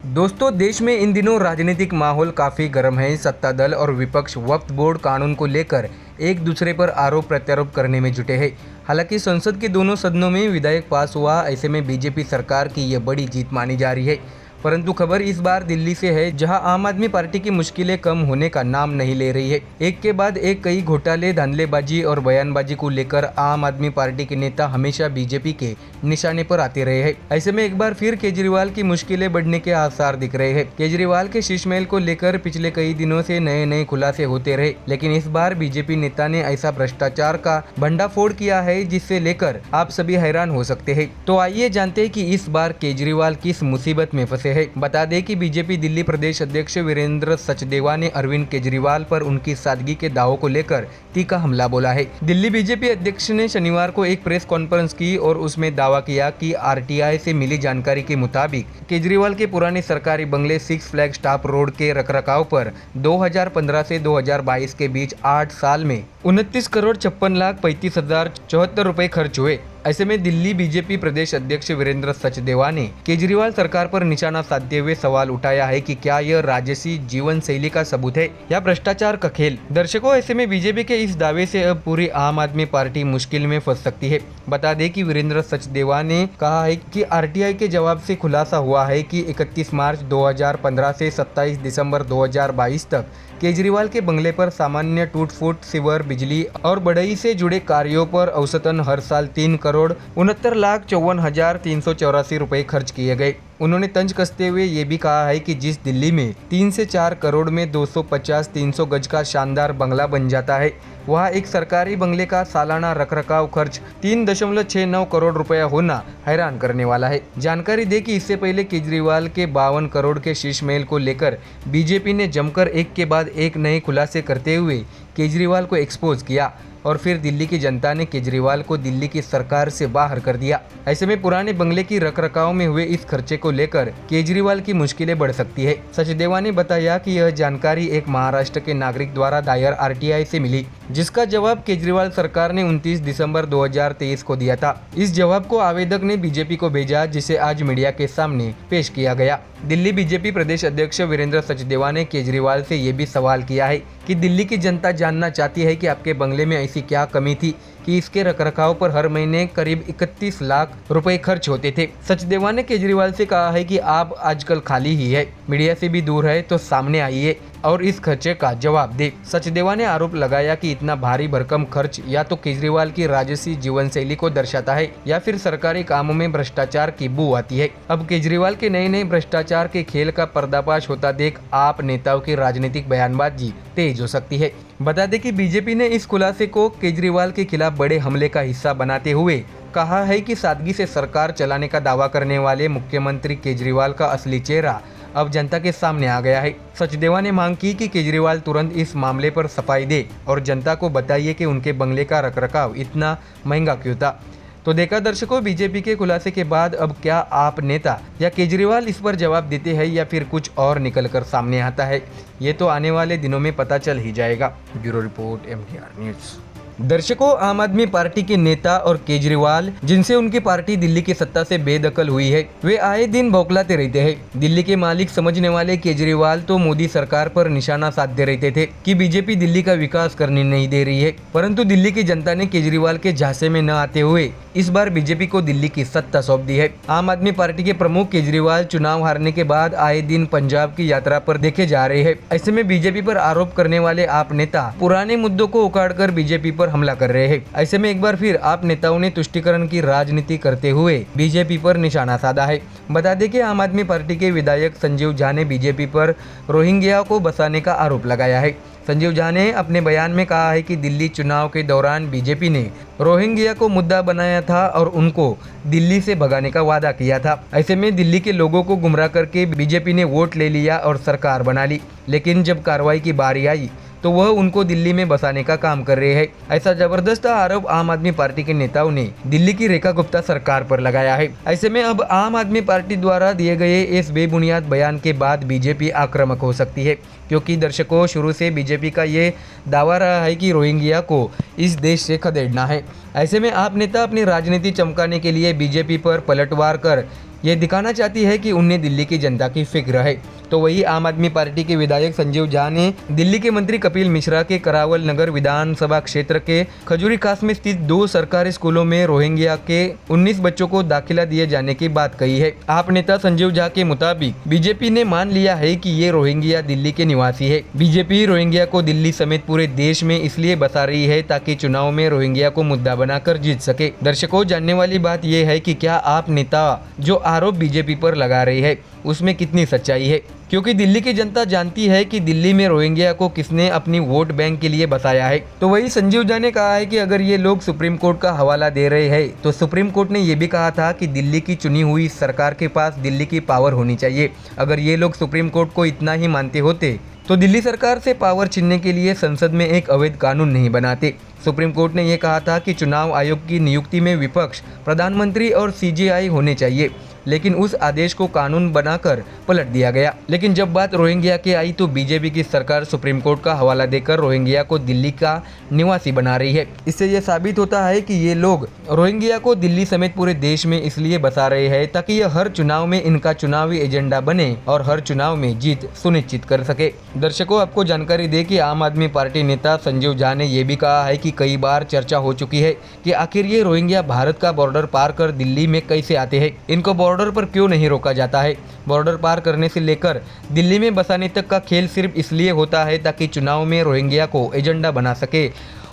दोस्तों, देश में इन दिनों राजनीतिक माहौल काफ़ी गर्म है। सत्ता दल और विपक्ष वक्फ बोर्ड कानून को लेकर एक दूसरे पर आरोप प्रत्यारोप करने में जुटे हैं। हालांकि संसद के दोनों सदनों में विधेयक पास हुआ, ऐसे में बीजेपी सरकार की ये बड़ी जीत मानी जा रही है। परंतु खबर इस बार दिल्ली से है, जहां आम आदमी पार्टी की मुश्किलें कम होने का नाम नहीं ले रही है। एक के बाद एक कई घोटाले, धांधलेबाजी और बयानबाजी को लेकर आम आदमी पार्टी के नेता हमेशा बीजेपी के निशाने पर आते रहे हैं। ऐसे में एक बार फिर केजरीवाल की मुश्किलें बढ़ने के आसार दिख रहे हैं। केजरीवाल के शीश महल को लेकर पिछले कई दिनों से नए नए खुलासे होते रहे, लेकिन इस बार बीजेपी नेता ने ऐसा भ्रष्टाचार का भंडाफोड़ किया है जिससे लेकर आप सभी हैरान हो सकते हैं। तो आइए जानते हैं कि इस बार केजरीवाल किस मुसीबत में फंसे है। बता दें कि बीजेपी दिल्ली प्रदेश अध्यक्ष वीरेंद्र सचदेवा ने अरविंद केजरीवाल पर उनकी सादगी के दावों को लेकर तीखा हमला बोला है। दिल्ली बीजेपी अध्यक्ष ने शनिवार को एक प्रेस कॉन्फ्रेंस की और उसमें दावा किया कि आरटीआई से मिली जानकारी के मुताबिक केजरीवाल के पुराने सरकारी बंगले सिक्स फ्लैग स्टाफ रोड के रखरखाव पर 2015 से 2022 के बीच 8 साल में 29,56,35,074 रुपए खर्च हुए। ऐसे में दिल्ली बीजेपी प्रदेश अध्यक्ष वीरेंद्र सचदेवा ने केजरीवाल सरकार पर निशाना साधते हुए सवाल उठाया है कि क्या यह राजसी जीवन शैली का सबूत है या भ्रष्टाचार का खेल। दर्शकों, ऐसे में बीजेपी के इस दावे से अब पूरी आम आदमी पार्टी मुश्किल में फंस सकती है। बता दें कि वीरेंद्र सचदेवा ने कहा है कि आरटीआई के जवाब से खुलासा हुआ है कि 31 मार्च 2015 से 27 दिसंबर 2022 तक केजरीवाल के बंगले पर सामान्य टूट फूट, सीवर, बिजली और बढ़ई से जुड़े कार्यों पर औसतन हर साल 3,69,54,384 रुपए खर्च किए गए। उन्होंने तंज कसते हुए ये भी कहा है कि जिस दिल्ली में 3 से 4 करोड़ में 250-300 गज का शानदार बंगला बन जाता है, वहाँ एक सरकारी बंगले का सालाना रखरखाव खर्च 3.69 करोड़ रुपया होना हैरान करने वाला है। जानकारी दे कि इससे पहले केजरीवाल के 52 करोड़ के शीश महल को लेकर बीजेपी ने जमकर एक के बाद एक नए खुलासे करते हुए केजरीवाल को एक्सपोज किया और फिर दिल्ली की जनता ने केजरीवाल को दिल्ली की सरकार से बाहर कर दिया। ऐसे में पुराने बंगले की रखरखाव में हुए इस खर्चे को लेकर केजरीवाल की मुश्किलें बढ़ सकती है। सचदेवा ने बताया कि यह जानकारी एक महाराष्ट्र के नागरिक द्वारा दायर आरटीआई से मिली, जिसका जवाब केजरीवाल सरकार ने 29 दिसंबर 2023 को दिया था। इस जवाब को आवेदक ने बीजेपी को भेजा, जिसे आज मीडिया के सामने पेश किया गया। दिल्ली बीजेपी प्रदेश अध्यक्ष वीरेंद्र सचदेवा ने केजरीवाल से ये भी सवाल किया है कि दिल्ली की जनता जानना चाहती है कि आपके बंगले में ऐसी क्या कमी थी कि इसके रखरखाव पर हर महीने करीब 31 लाख रुपए खर्च होते थे। सचदेवा ने केजरीवाल से कहा है कि आप आजकल खाली ही है, मीडिया से भी दूर है, तो सामने आइए और इस खर्चे का जवाब दे। सचदेवा ने आरोप लगाया कि इतना भारी भरकम खर्च या तो केजरीवाल की राजसी जीवन शैली को दर्शाता है या फिर सरकारी कामों में भ्रष्टाचार की बू आती है। अब केजरीवाल के नए नए भ्रष्टाचार के खेल का पर्दाफाश होता देख आप नेताओं की राजनीतिक बयानबाजी तेज हो सकती है। बता दें कि बीजेपी ने इस खुलासे को केजरीवाल के खिलाफ बड़े हमले का हिस्सा बनाते हुए कहा है कि सादगी से सरकार चलाने का दावा करने वाले मुख्यमंत्री केजरीवाल का असली चेहरा अब जनता के सामने आ गया है। सचदेवा ने मांग की कि केजरीवाल तुरंत इस मामले पर सफाई दे और जनता को बताइए कि उनके बंगले का रखरखाव इतना महंगा क्यों था। तो देखा दर्शकों, बीजेपी के खुलासे के बाद अब क्या आप नेता या केजरीवाल इस पर जवाब देते हैं या फिर कुछ और निकल कर सामने आता है, ये तो आने वाले दिनों में पता चल ही जाएगा। Bureau report, MTR news. दर्शकों, आम आदमी पार्टी के नेता और केजरीवाल, जिनसे उनकी पार्टी दिल्ली की सत्ता से बेदखल हुई है, वे आए दिन बौखलाते रहते हैं। दिल्ली के मालिक समझने वाले केजरीवाल तो मोदी सरकार पर निशाना साधते रहते थे कि बीजेपी दिल्ली का विकास करने नहीं दे रही है, परंतु दिल्ली की जनता ने केजरीवाल के झांसे में न आते हुए इस बार बीजेपी को दिल्ली की सत्ता सौंप दी है। आम आदमी पार्टी के प्रमुख केजरीवाल चुनाव हारने के बाद आए दिन पंजाब की यात्रा पर देखे जा रहे हैं। ऐसे में बीजेपी पर आरोप करने वाले आप नेता पुराने मुद्दों को उखाड़कर बीजेपी पर हमला कर रहे हैं। ऐसे में एक बार फिर आप नेताओं ने तुष्टीकरण की राजनीति करते हुए बीजेपी पर निशाना साधा है। बता दें कि आम आदमी पार्टी के विधायक संजीव झा ने बीजेपी पर रोहिंग्या को बसाने का आरोप लगाया है। संजीव झा ने अपने बयान में कहा है कि दिल्ली चुनाव के दौरान बीजेपी ने रोहिंग्या को मुद्दा बनाया था और उनको दिल्ली से भगाने का वादा किया था। ऐसे में दिल्ली के लोगों को गुमराह करके बीजेपी ने वोट ले लिया और सरकार बना ली, लेकिन जब कार्रवाई की बारी आई तो वह उनको दिल्ली में बसाने का काम कर रहे हैं। ऐसा जबरदस्त आरोप आम आदमी पार्टी के नेताओं ने दिल्ली की रेखा गुप्ता सरकार पर लगाया है। ऐसे में अब आम आदमी पार्टी द्वारा दिए गए इस बेबुनियाद बयान के बाद बीजेपी आक्रामक हो सकती है, क्योंकि दर्शकों, शुरू से बीजेपी बीजेपी का ये दावा रहा है कि रोहिंग्या को इस देश से खदेड़ना है। ऐसे में आप नेता अपनी राजनीति चमकाने के लिए बीजेपी पर पलटवार कर ये दिखाना चाहती है कि उन्हें दिल्ली की जनता की फिक्र है। तो वही आम आदमी पार्टी के विधायक संजीव झा ने दिल्ली के मंत्री कपिल मिश्रा के करावल नगर विधानसभा क्षेत्र के खजूरी खास में स्थित 2 सरकारी स्कूलों में रोहिंग्या के 19 बच्चों को दाखिला दिए जाने की बात कही है। आप नेता संजीव झा के मुताबिक बीजेपी ने मान लिया है कि ये रोहिंग्या दिल्ली के निवासी है। बीजेपी रोहिंग्या को दिल्ली समेत पूरे देश में इसलिए बसा रही है ताकि चुनाव में रोहिंग्या को मुद्दा बनाकर जीत सके। दर्शकों, जानने वाली बात यह है कि क्या आप नेता जो आरोप बीजेपी पर लगा रही है उसमें कितनी सच्चाई है, क्योंकि दिल्ली की जनता जानती है कि दिल्ली में रोहिंग्या को किसने अपनी वोट बैंक के लिए बसाया है। तो वही संजीव झा ने कहा है कि अगर ये लोग सुप्रीम कोर्ट का हवाला दे रहे हैं तो सुप्रीम कोर्ट ने ये भी कहा था कि दिल्ली की चुनी हुई सरकार के पास दिल्ली की पावर होनी चाहिए। अगर ये लोग सुप्रीम कोर्ट को इतना ही मानते होते तो दिल्ली सरकार से पावर छीनने के लिए संसद में एक अवैध कानून नहीं बनाते। सुप्रीम कोर्ट ने यह कहा था कि चुनाव आयोग की नियुक्ति में विपक्ष, प्रधानमंत्री और सीजेआई होने चाहिए, लेकिन उस आदेश को कानून बनाकर पलट दिया गया। लेकिन जब बात रोहिंग्या की आई तो बीजेपी की सरकार सुप्रीम कोर्ट का हवाला देकर रोहिंग्या को दिल्ली का निवासी बना रही है। इससे यह साबित होता है कि ये लोग रोहिंग्या को दिल्ली समेत पूरे देश में इसलिए बसा रहे हैं ताकि यह हर चुनाव में इनका चुनावी एजेंडा बने और हर चुनाव में जीत सुनिश्चित कर सके। दर्शकों, आपको जानकारी दे कि आम आदमी पार्टी नेता संजीव झा ने यह भी कहा है कि कई बार चर्चा हो चुकी है कि आखिर ये रोहिंग्या भारत का बॉर्डर पार कर दिल्ली में कैसे आते हैं, इनको बॉर्डर पर क्यों नहीं रोका जाता है। बॉर्डर पार करने से लेकर दिल्ली में बसाने तक का खेल सिर्फ इसलिए होता है ताकि चुनाव में रोहिंग्या को एजेंडा बना सके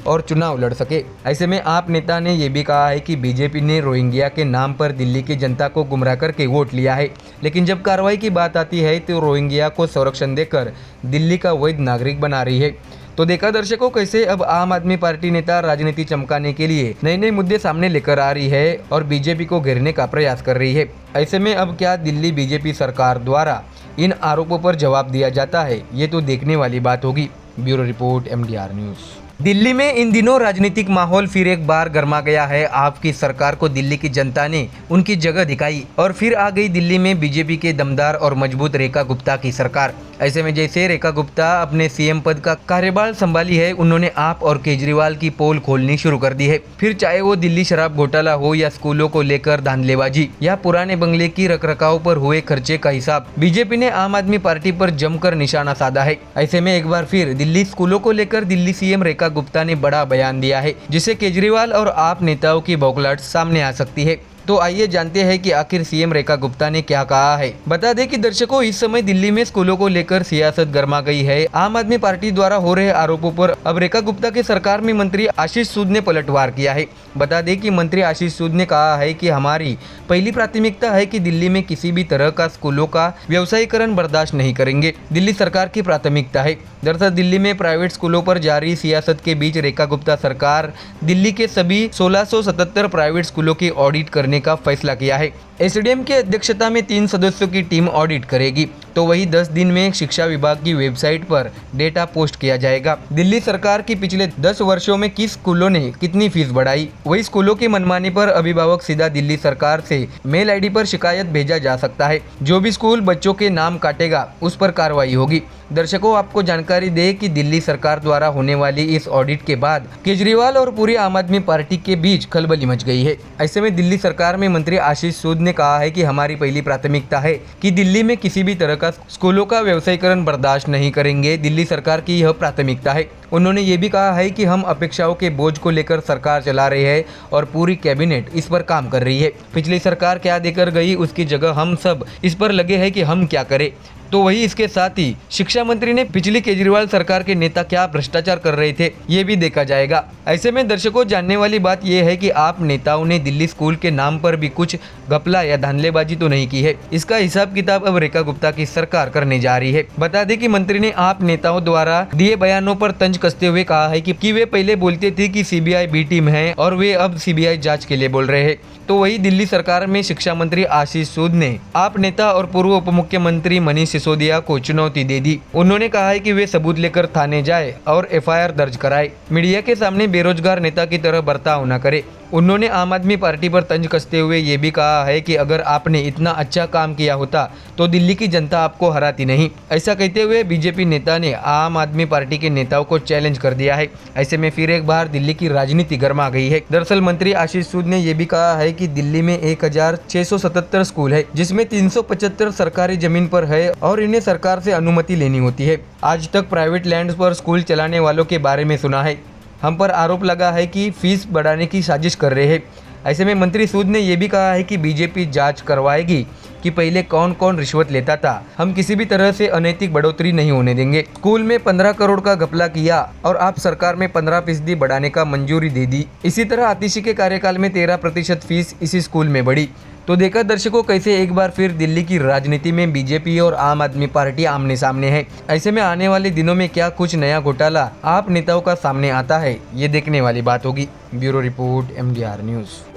और चुनाव लड़ सके। ऐसे में आप नेता ने यह भी कहा है कि बीजेपी ने रोहिंग्या के नाम पर दिल्ली की जनता को गुमराह करके वोट लिया है, लेकिन जब कार्रवाई की बात आती है तो रोहिंग्या को संरक्षण देकर दिल्ली का वैध नागरिक बना रही है। तो देखा दर्शकों, कैसे अब आम आदमी पार्टी नेता राजनीति चमकाने के लिए नए नए मुद्दे सामने लेकर आ रही है और बीजेपी को घेरने का प्रयास कर रही है। ऐसे में अब क्या दिल्ली बीजेपी सरकार द्वारा इन आरोपों पर जवाब दिया जाता है, ये तो देखने वाली बात होगी। Bureau report, MDR news. Delhi में इन दिनों राजनीतिक माहौल फिर एक बार गर्मा गया है। आपकी सरकार को दिल्ली की जनता ने उनकी जगह दिखाई और फिर आ गई दिल्ली में बीजेपी के दमदार और मजबूत रेखा गुप्ता की सरकार। ऐसे में जैसे रेखा गुप्ता अपने सीएम पद का कार्यभार संभाली है, उन्होंने आप और केजरीवाल की पोल खोलनी शुरू कर दी है। फिर चाहे वो दिल्ली शराब घोटाला हो या स्कूलों को लेकर धांधलेबाजी या पुराने बंगले की रखरखाव पर हुए खर्चे का हिसाब, बीजेपी ने आम आदमी पार्टी पर जमकर निशाना साधा है। ऐसे में एक बार फिर दिल्ली स्कूलों को लेकर दिल्ली सीएम रेखा गुप्ता ने बड़ा बयान दिया है, जिससे केजरीवाल और आप नेताओं की बौखलाहट सामने आ सकती है। तो आइए जानते हैं कि आखिर सीएम रेखा गुप्ता ने क्या कहा है। बता दें कि दर्शकों, इस समय दिल्ली में स्कूलों को लेकर सियासत गर्मा गई है। आम आदमी पार्टी द्वारा हो रहे आरोपों पर अब रेखा गुप्ता के सरकार में मंत्री आशीष सूद ने पलटवार किया है। बता दें कि मंत्री आशीष सूद ने कहा है कि हमारी पहली प्राथमिकता है कि दिल्ली में किसी भी तरह का स्कूलों का व्यवसायीकरण बर्दाश्त नहीं करेंगे, दिल्ली सरकार की प्राथमिकता है। दरअसल दिल्ली में प्राइवेट स्कूलों पर जारी सियासत के बीच रेखा गुप्ता सरकार दिल्ली के सभी 1677 प्राइवेट स्कूलों की ऑडिट करने का फैसला किया है। एसडीएम की अध्यक्षता में 3 सदस्यों की टीम ऑडिट करेगी। तो वही 10 दिन में शिक्षा विभाग की वेबसाइट पर डेटा पोस्ट किया जाएगा। दिल्ली सरकार की पिछले 10 वर्षों में किस स्कूलों ने कितनी फीस बढ़ाई, वही स्कूलों की मनमानी पर अभिभावक सीधा दिल्ली सरकार से मेल आईडी पर शिकायत भेजा जा सकता है। जो भी स्कूल बच्चों के नाम काटेगा उस पर कार्रवाई होगी। दर्शकों, आपको जानकारी दे कि दिल्ली सरकार द्वारा होने वाली इस ऑडिट के बाद केजरीवाल और पूरी आम आदमी पार्टी के बीच खलबली मच गई है। ऐसे में दिल्ली सरकार में मंत्री आशीष सूद ने कहा है कि हमारी पहली प्राथमिकता है कि दिल्ली में किसी भी तरह का स्कूलों का व्यवसायीकरण बर्दाश्त नहीं करेंगे, दिल्ली सरकार की यह प्राथमिकता है। उन्होंने ये भी कहा है कि हम अपेक्षाओं के बोझ को लेकर सरकार चला रहे हैं और पूरी कैबिनेट इस पर काम कर रही है। पिछली सरकार क्या देकर गई, उसकी जगह हम सब इस पर लगे हैं कि हम क्या करें। तो वही इसके साथ ही शिक्षा मंत्री ने पिछली केजरीवाल सरकार के नेता क्या भ्रष्टाचार कर रहे थे, ये भी देखा जाएगा। ऐसे में दर्शकों, जानने वाली बात यह है कि आप नेताओं ने दिल्ली स्कूल के नाम पर भी कुछ घपला या धांधलेबाजी तो नहीं की है। इसका हिसाब किताब अब रेखा गुप्ता की सरकार करने जा रही है। बता दें कि मंत्री ने आप नेताओं द्वारा दिए बयानों पर तंज कसते हुए कहा है कि वे पहले बोलते थे कि सीबीआई बी टीम है और वे अब सीबीआई जांच के लिए बोल रहे हैं। तो वही दिल्ली सरकार में शिक्षा मंत्री आशीष सूद ने आप नेता और पूर्व उप मुख्यमंत्री मनीष सिसोदिया को चुनौती दे दी। उन्होंने कहा है कि वे सबूत लेकर थाने जाए और एफआईआर दर्ज कराए, मीडिया के सामने बेरोजगार नेता की तरह बर्ताव न करे उन्होंने आम आदमी पार्टी पर तंज कसते हुए ये भी कहा है कि अगर आपने इतना अच्छा काम किया होता तो दिल्ली की जनता आपको हराती नहीं। ऐसा कहते हुए बीजेपी नेता ने आम आदमी पार्टी के नेताओं को चैलेंज कर दिया है। ऐसे में फिर एक बार दिल्ली की राजनीति गर्मा गई है। दरअसल मंत्री आशीष सूद ने यह भी कहा है कि दिल्ली में 1677 स्कूल है, जिसमें 375 सरकारी जमीन पर है और इन्हें सरकार से अनुमति लेनी होती है। आज तक प्राइवेट लैंड पर स्कूल चलाने वालों के बारे में सुना है। हम पर आरोप लगा है कि फीस बढ़ाने की साजिश कर रहे हैं। ऐसे में मंत्री सूद ने यह भी कहा है कि बीजेपी जांच करवाएगी कि पहले कौन कौन रिश्वत लेता था। हम किसी भी तरह से अनैतिक बढ़ोतरी नहीं होने देंगे। स्कूल में 15 करोड़ का घपला किया और आप सरकार में 15% बढ़ाने का मंजूरी दे दी। इसी तरह आतिशी के कार्यकाल में 13% फीस इसी स्कूल में बढ़ी। तो देखा दर्शकों कैसे एक बार फिर दिल्ली की राजनीति में बीजेपी और आम आदमी पार्टी आमने सामने है। ऐसे में आने वाले दिनों में क्या कुछ नया घोटाला आप नेताओं का सामने आता है, ये देखने वाली बात होगी। Bureau report MDR news.